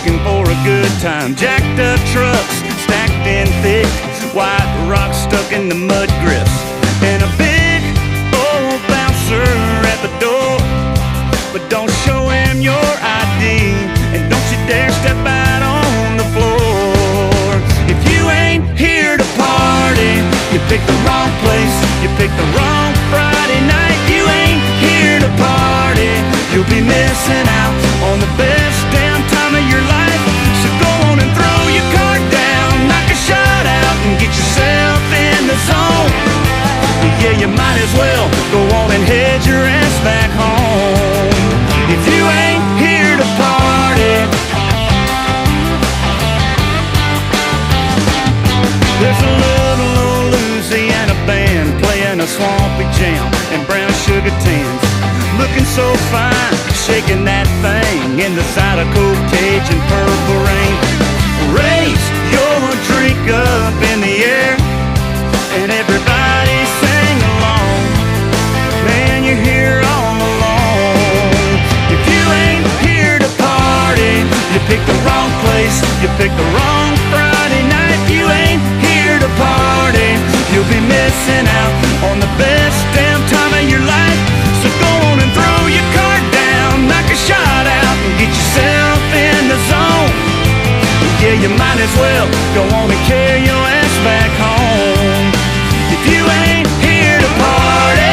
looking for a good time. Jacked up trucks, stacked in thick, white rocks stuck in the mud grips, and a big old bouncer at the door. But don't show him your ID, and don't you dare step out on the floor. If you ain't here to party, you picked the wrong place, you picked the wrong Friday night. You ain't here to party, you'll be missing out on the best damn time of your life. So go on and throw your card down, knock a shot out, and get yourself in the zone. Yeah, you might as well go on and head your ass back home. If you ain't here to party, there's a little old Louisiana band playing a swampy jam and brown sugar tins, looking so fine, shaking that thing in the side of cold cage and purple rain. Raise your drink up in the air and everybody sing along. Man, you're here all alone. If you ain't here to party, you picked the wrong place, you picked the wrong Friday night. If you ain't here to party, you'll be missing out on the best damn time of your life. So go on and throw your card down, knock a shot out, and get yourself in the zone. Yeah, you might as well go on and carry your ass back home. If you ain't here to party,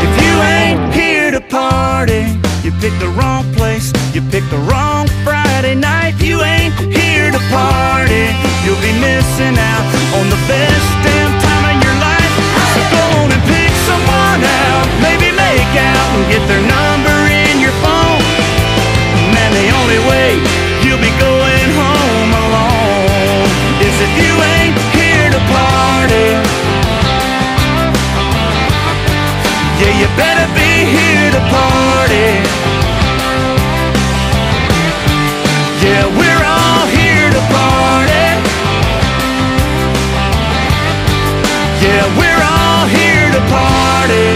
if you ain't here to party, you picked the wrong place, you picked the wrong Friday night. If you ain't here to party, you'll be missing out on the best damn time of your life. So go on and pick someone out, maybe make out and get their number in your phone. Man, the only way you'll be going home alone is if you ain't here to party. Yeah, you better be here to party. Yeah, we're all here to party. Yeah, we're all here to party.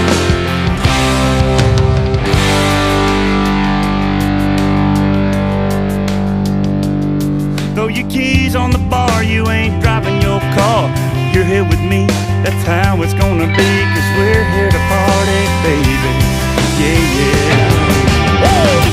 Throw your keys on the bar, you ain't driving your car. You're here with me, that's how it's gonna be. 'Cause we're here to party, baby. Yeah, yeah. Woo!